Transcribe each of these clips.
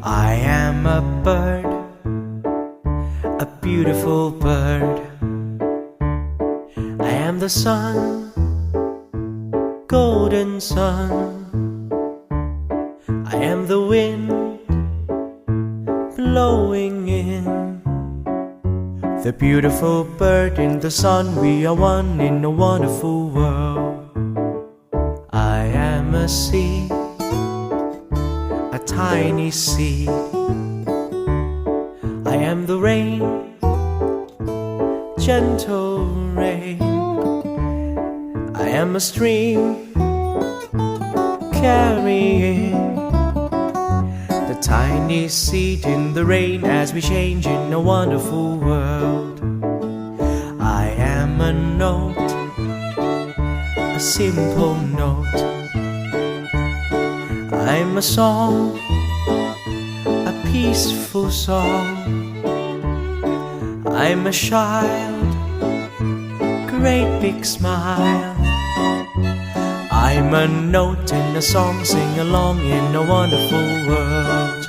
I am a bird, a beautiful bird. I am the sun, golden sun. I am the wind blowing in. The beautiful bird in the sun, we are one in a wonderful world. I am a seed, a tiny seed. I am the rain, gentle rain. I am a stream carrying the tiny seed in the rain as we change in a wonderful world. I am a note, a simple note. I'm a song, a peaceful song. I'm a child, great big smile. I'm a note in a song, sing along in a wonderful world.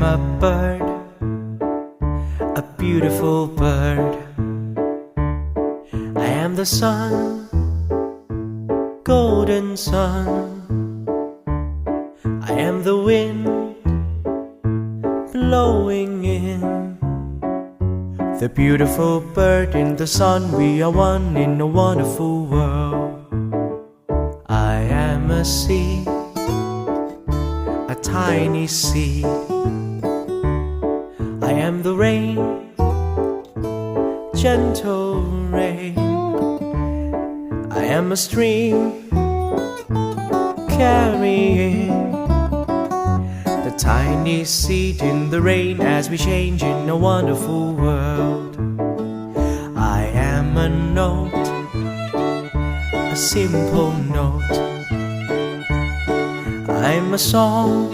A bird, a beautiful bird. I am the sun, golden sun. I am the wind blowing in. The beautiful bird in the sun, we are one in a wonderful world. I am a seed, a tiny seed. I am the rain, gentle rain. I am a stream carrying the tiny seed in the rain as we change in a wonderful world. I am a note, a simple note. I'm a song,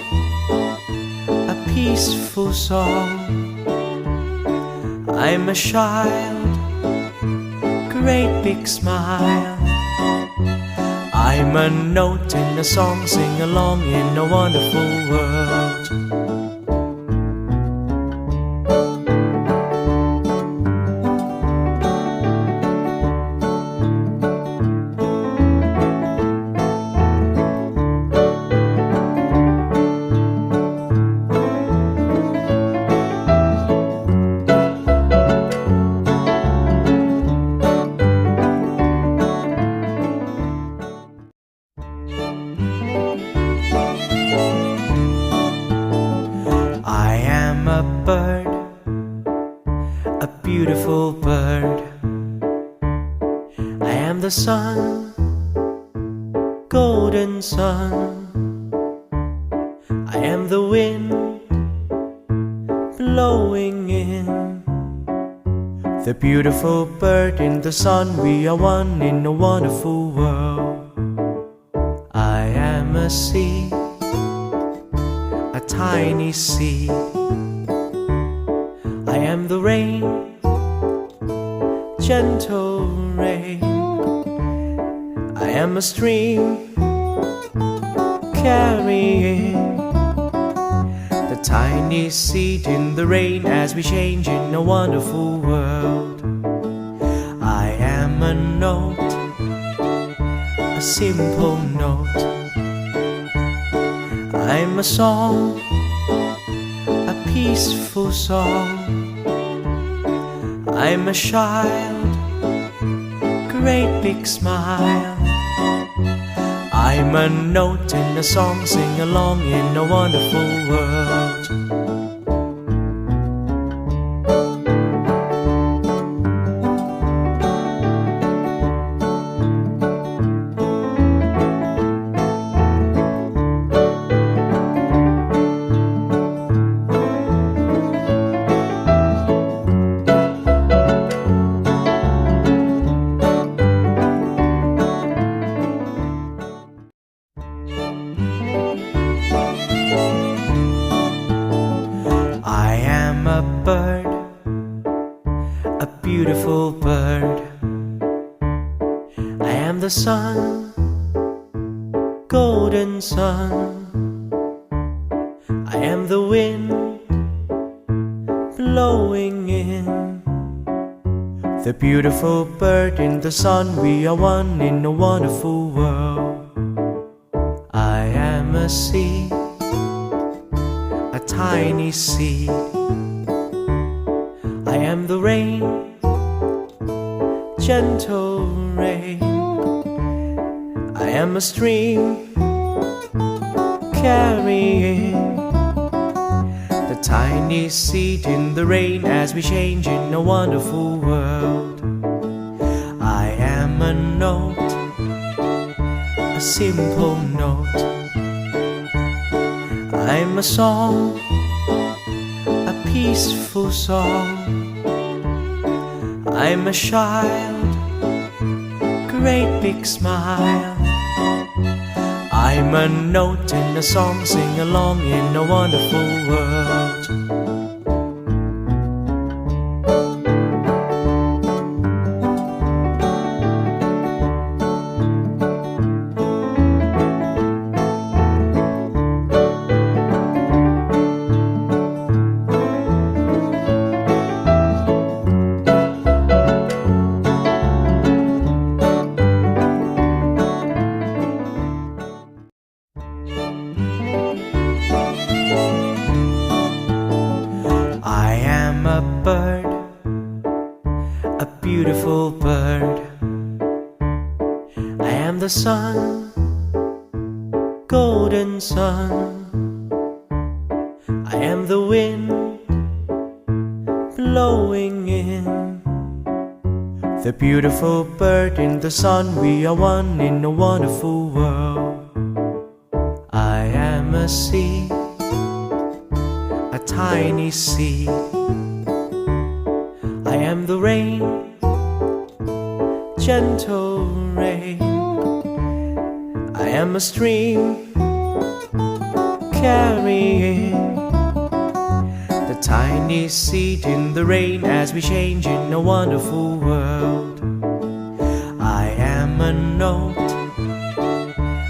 a peaceful song. I'm a child, great big smile. I'm a note in a song, sing along in a wonderful world. A bird, a beautiful bird. I am the sun, golden sun. I am the wind blowing in. The beautiful bird in the sun, we are one in a wonderful world. I am a seed, a tiny seed. I am the rain, gentle rain. I am a stream carrying the tiny seed in the rain as we change in a wonderful world. I am a note, a simple note. I'm a song, a peaceful song. I'm a child, great big smile. I'm a note in a song, sing along in a wonderful world. the sun, golden sun. I am the wind blowing in, the beautiful bird in the sun. We are one in a wonderful world. I am a seed, a tiny seed. I am the rain, gentle rain. I am a stream carrying the tiny seed in the rain as we change in a wonderful world. I am a note, a simple note. I'm a song, a peaceful song. I'm a child, great big smile. I'm a note in a song, sing along in a wonderful world. I am a bird, a beautiful bird. I am the sun, golden sun. I am the wind blowing in, the beautiful bird in the sun. We are one in a wonderful world. I am a seed, a tiny seed. I am the rain, gentle rain. I am a stream carrying the tiny seed in the rain as we change in a wonderful world. I am a note,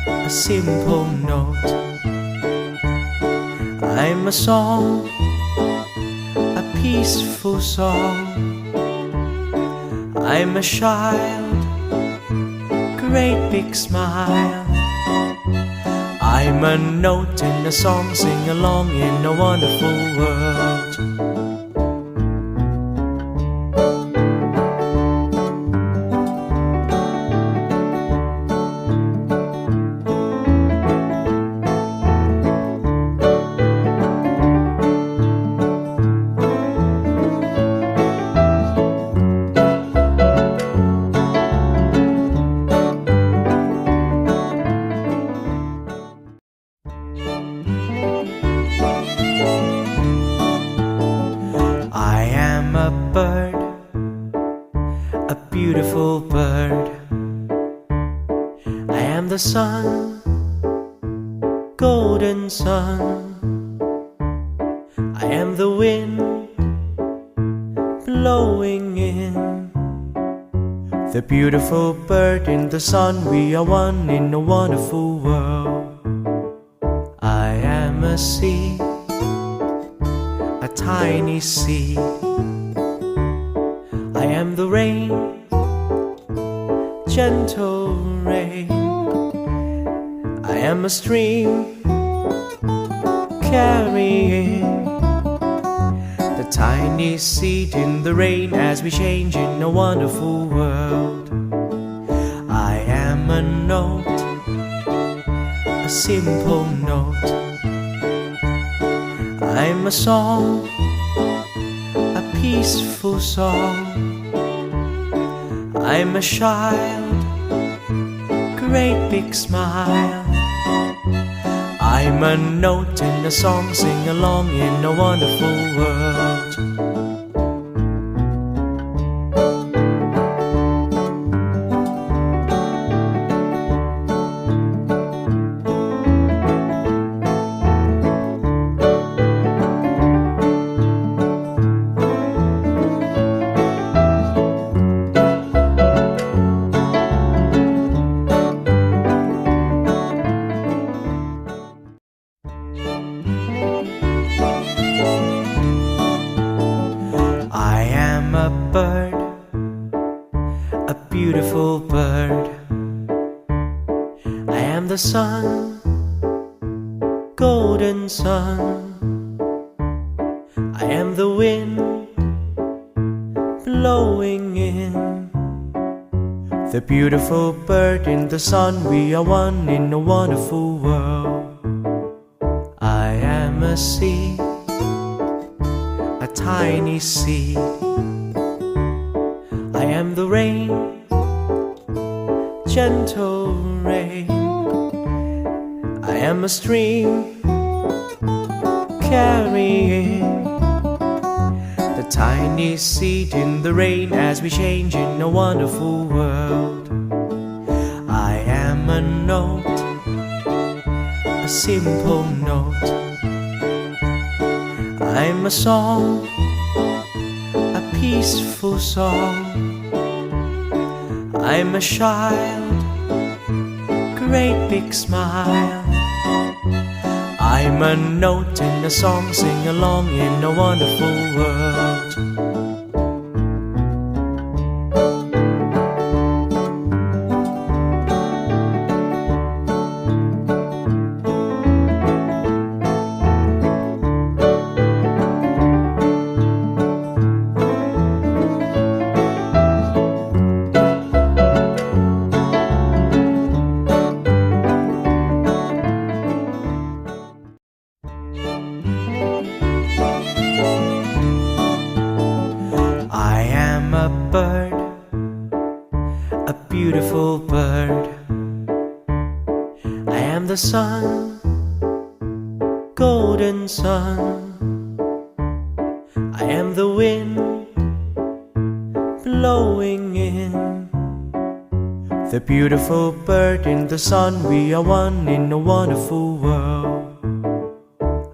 a simple note. I'm a song, a peaceful song. I'm a child, great big smile. I'm a note in a song, sing along in a wonderful world. I am a bird, a beautiful bird. I am the sun, golden sun. I am the wind blowing in, the beautiful bird in the sun. We are one in a wonderful world. I am a seed, a tiny seed. I am the rain, gentle rain. I am a stream carrying the tiny seed in the rain as we change in a wonderful world. I am a note, a simple note. I'm a song, a peaceful song. I'm a child, great big smile. I'm a note in a song, sing along in a wonderful world. the sun, golden sun. I am the wind blowing in, the beautiful bird in the sun. We are one in a wonderful world. I am a seed, a tiny seed. I am the rain, gentle rain. I am a stream carrying the tiny seed in the rain as we change in a wonderful world. I am a note, a simple note. I'm a song, a peaceful song. I'm a child, great big smile. I'm a note in a song, sing along in a wonderful world. I am a bird, a beautiful bird. I am the sun, golden sun. I am the wind blowing in, the beautiful bird in the sun. We are one in a wonderful world.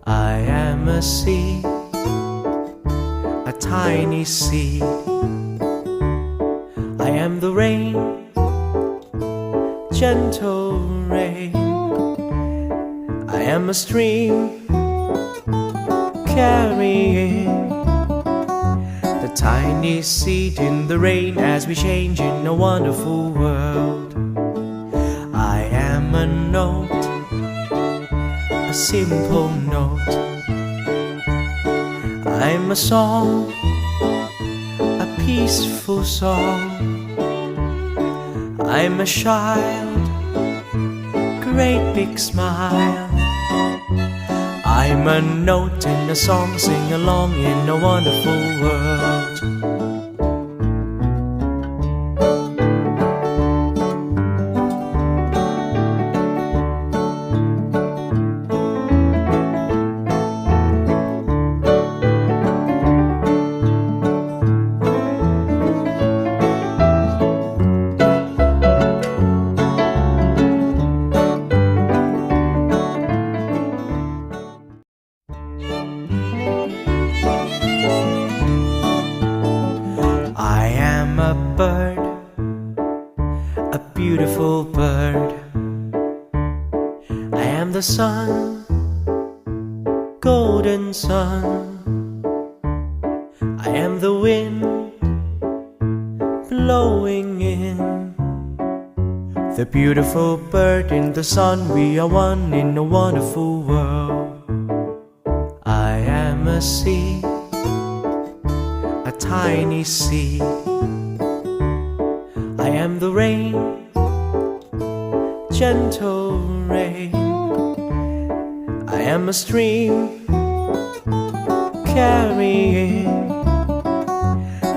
I am a seed, a tiny seed. I am the rain, gentle rain. I am a stream carrying the tiny seed in the rain as we change in a wonderful world. I am a note, a simple note. I'm a song, a peaceful song. I'm a child, great big smile. I'm a note in a song, sing along in a wonderful world. I am a bird, a beautiful bird. I am the sun, golden sun. I am the wind blowing in, the beautiful bird in the sun. We are one in a wonderful world. I am a seed, a tiny seed. I am the rain, gentle rain. I am a stream carrying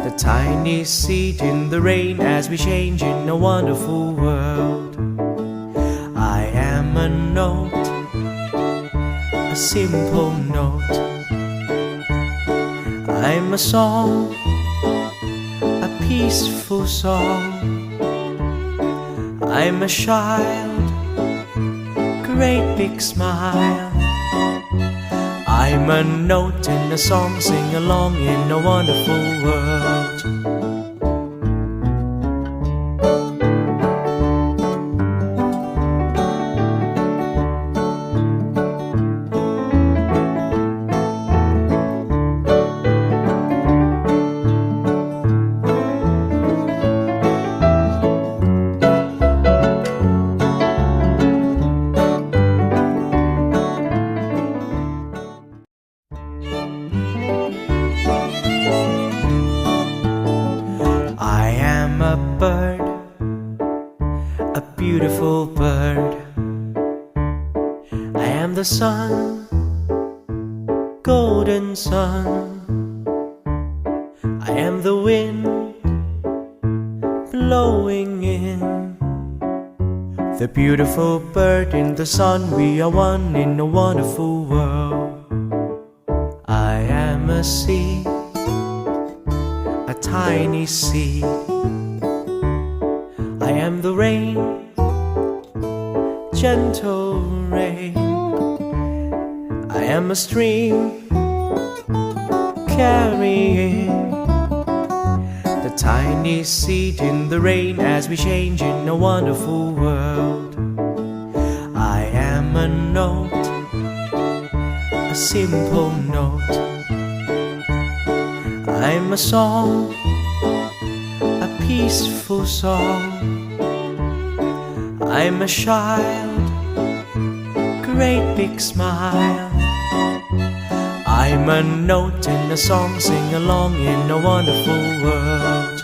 the tiny seed in the rain as we change in a wonderful world. I am a note, a simple note. I'm a song, a peaceful song. I'm a child, great big smile. I'm a note in a song, sing along in a wonderful world. beautiful bird. I am the sun, golden sun. I am the wind blowing in. The beautiful bird in the sun. We are one in a wonderful world. I am a seed, a tiny seed. I am the rain, gentle rain. I am a stream carrying the tiny seed in the rain as we change in a wonderful world. I am a note, a simple note. I'm a song, a peaceful song. I'm a child, great big smile. I'm a note in a song, sing along in a wonderful world.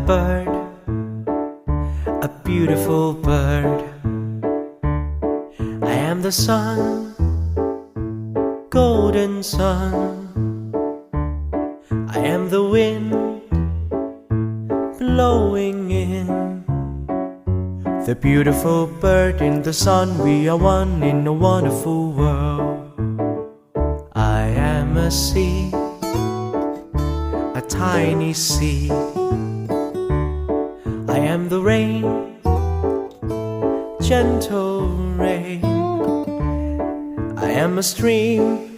Bird, a beautiful bird. I am the sun, golden sun. I am the wind blowing in. The beautiful bird in the sun. We are one in a wonderful world. I am a seed, a tiny seed. I am the rain, gentle rain. I am a stream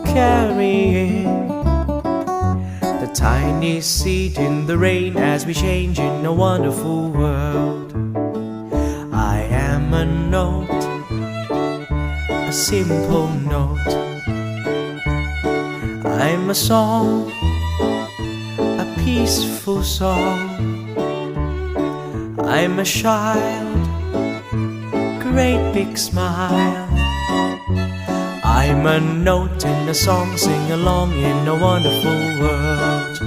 carrying the tiny seed in the rain as we change in a wonderful world. I am a note, a simple note. I'm a song, a peaceful song. I'm a child, great big smile. I'm a note in a song, sing along in a wonderful world.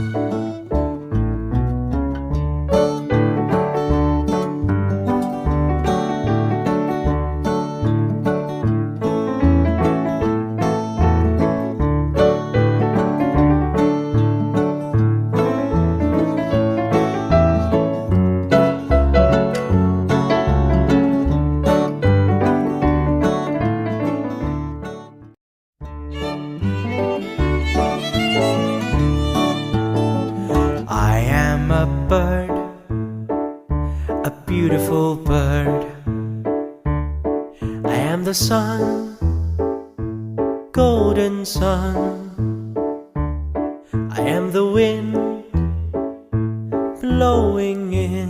A bird, a beautiful bird. I am the sun, golden sun. I am the wind blowing in.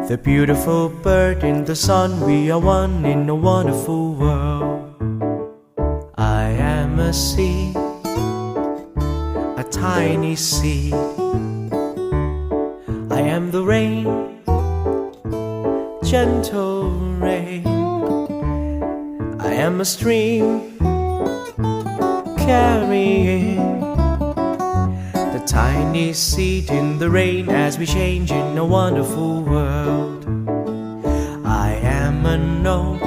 The beautiful bird in the sun. We are one in a wonderful world. I am a seed, a tiny seed. I am the rain, gentle rain. I am a stream carrying the tiny seed in the rain as we change in a wonderful world. I am a note,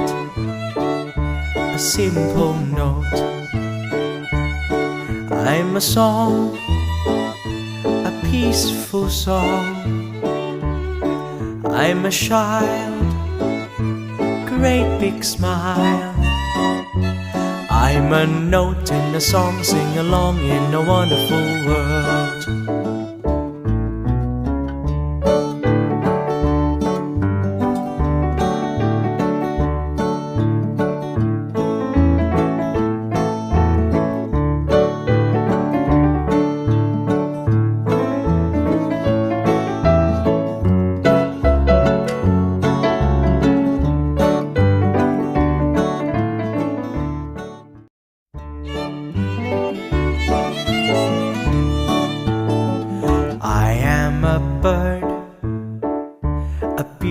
a simple note. I'm a song, a peaceful song. I'm a child, great big smile. I'm a note in a song, sing along in a wonderful world.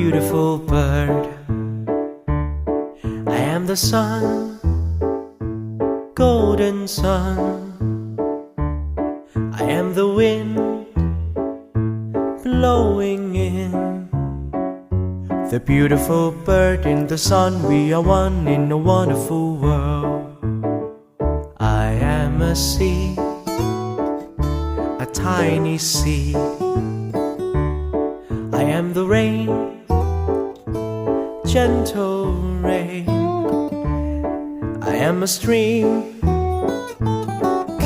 beautiful bird. I am the sun, golden sun. I am the wind blowing in. The beautiful bird in the sun. We are one in a wonderful world. I am a seed, a tiny seed. I am the rain, gentle rain. I am a stream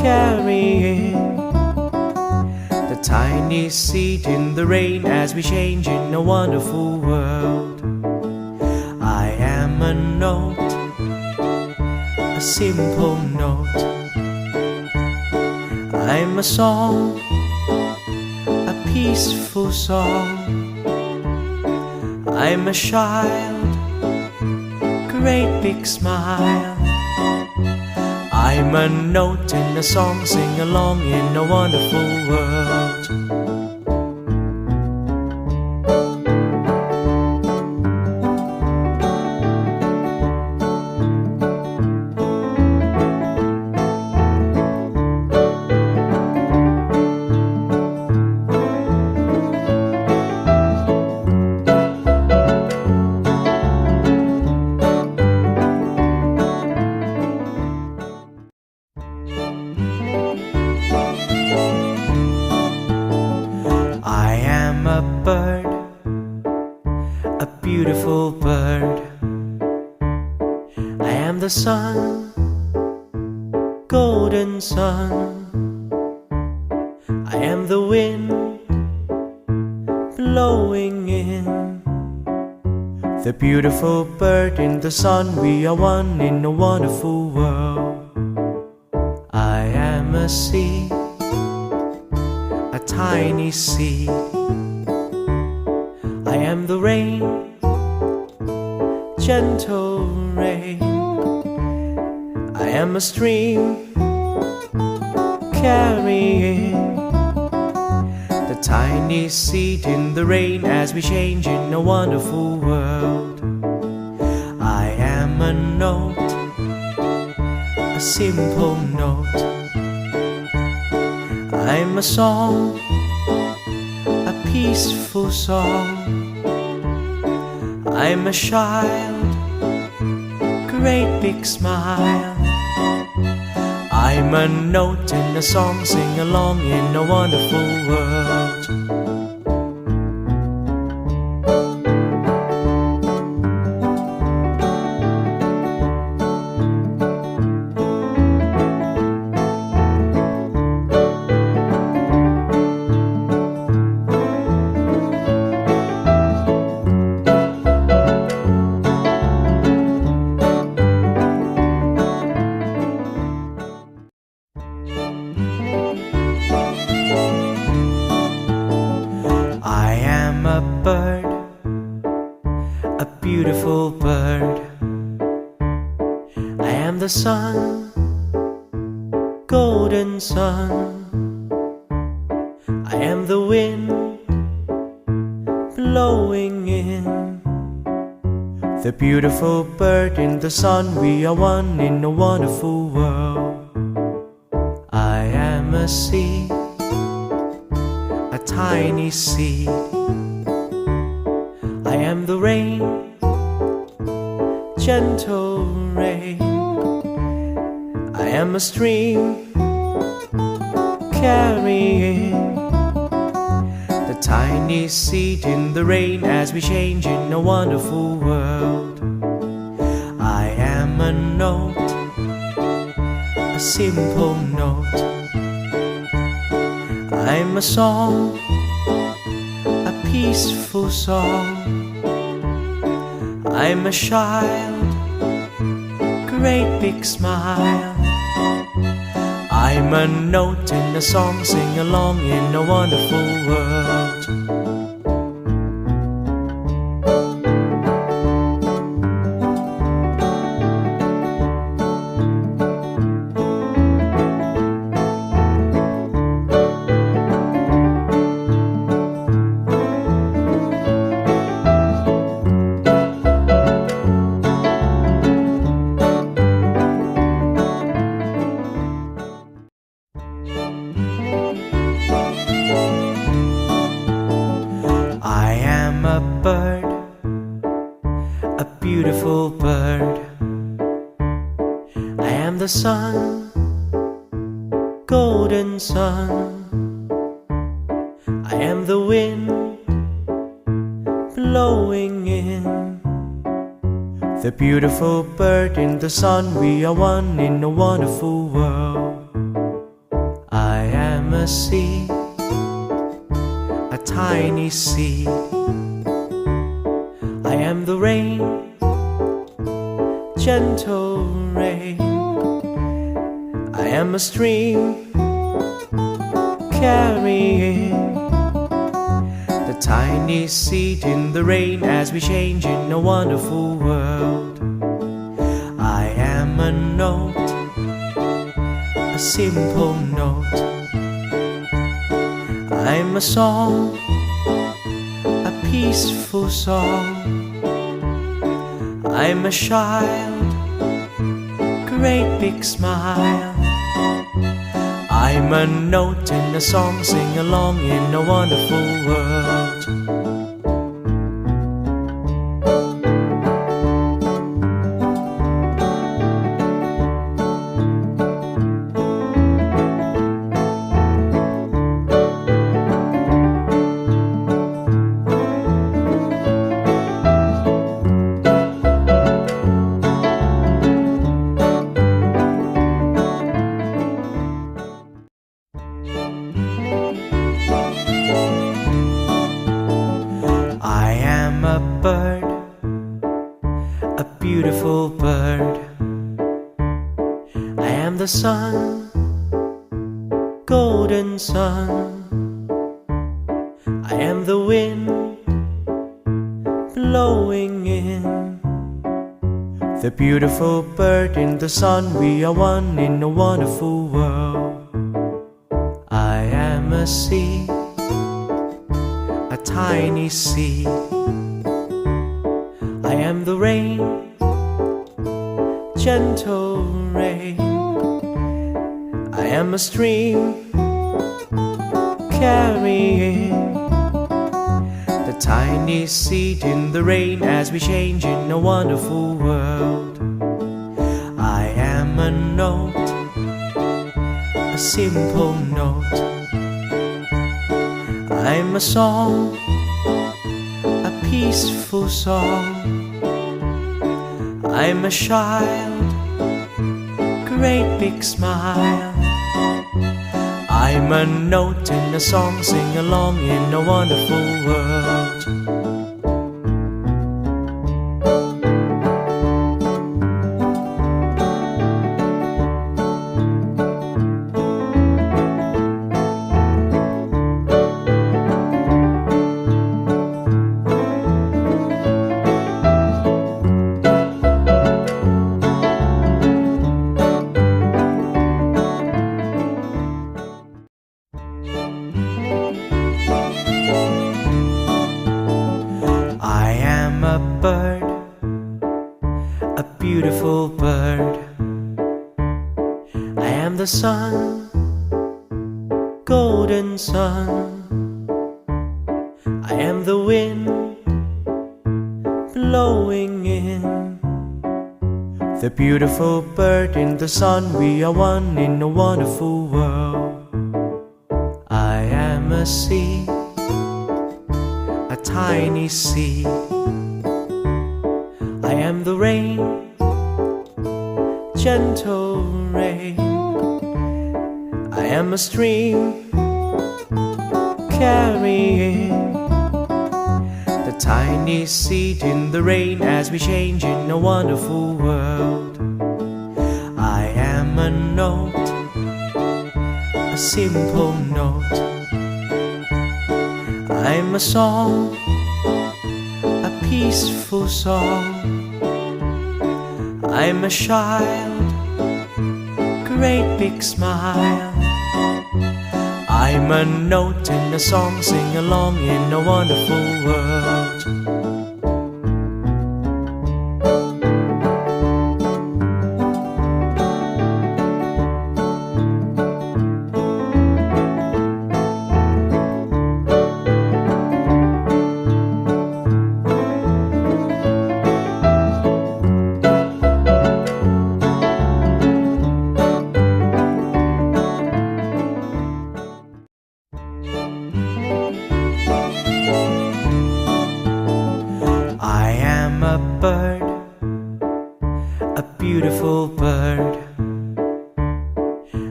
carrying the tiny seed in the rain as we change in a wonderful world. I am a note, a simple note. I'm a song, a peaceful song. I'm a child, great big smile. I'm a note in a song, sing along in a wonderful world. A bird, a beautiful bird. I am the sun, golden sun. I am the wind blowing in. The beautiful bird in the sun. We are one in a wonderful world. I am a seed, a tiny seed. I am the rain, gentle rain. I am a stream carrying the tiny seed in the rain as we change in a wonderful world. I am a note, a simple note. I'm a song, a peaceful song. I'm a child, great big smile. I'm a note in a song, sing along in a wonderful world. A bird, a beautiful bird. I am the sun, golden sun. I am the wind blowing in. The beautiful bird in the sun. We are one in a wonderful world. I am a seed, a tiny seed. I am the rain, gentle rain. I am a stream carrying the tiny seed in the rain as we change in a wonderful world. I am a note, a simple note. I'm a song, a peaceful song. I'm a child, great big smile. I'm a note in a song, sing along in a wonderful world. a bird, a beautiful bird. I am the sun, golden sun. I am the wind blowing in. The beautiful bird in the sun. We are one in a wonderful world. I am a seed, a tiny seed. I am the rain, gentle rain. I am a stream carrying the tiny seed in the rain as we change in a wonderful world. I am a note, a simple note. I'm a song, a peaceful song. I'm a child, great big smile. I'm a note in a song, sing along in a wonderful world. Beautiful bird. I am the sun, golden sun. I am the wind blowing in. The beautiful bird in the sun. We are one in a wonderful world. I am a seed, a tiny seed. I am the rain, gentle rain. I am a stream carrying the tiny seed in the rain as we change in a wonderful world. I am a note, a simple note. I'm a song, a peaceful song. I'm a child, great big smile. I'm a note in a song, sing along in a wonderful world. Bird, a beautiful bird. I am the sun, golden sun. I am the wind blowing in. The beautiful bird in the sun. We are one in a wonderful world. I am a seed, a tiny seed. I am the rain, gentle rain. I am a stream carrying the tiny seed in the rain as we change in a wonderful world. I am a note, a simple note. I'm a song, a peaceful song. I'm a child, great big smile. I'm a note in a song, sing along in a wonderful world. beautiful bird.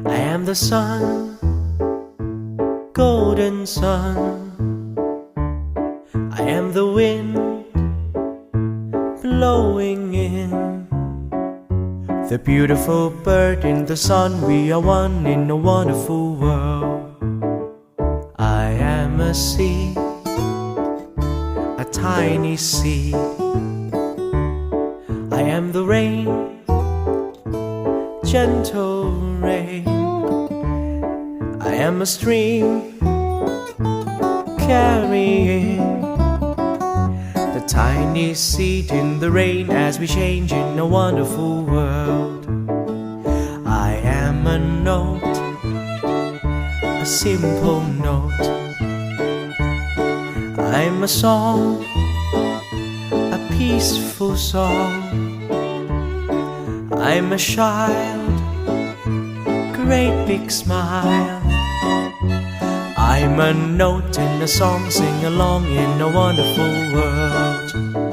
I am the sun, golden sun. I am the wind blowing in. The beautiful bird in the sun. We are one in a wonderful world. I am a seed, a tiny seed. I am the rain, gentle rain. I am a stream carrying the tiny seed in the rain as we change in a wonderful world. I am a note, a simple note. I'm a song, a peaceful song. I'm a child, great big smile. I'm a note in a song, sing along in a wonderful world.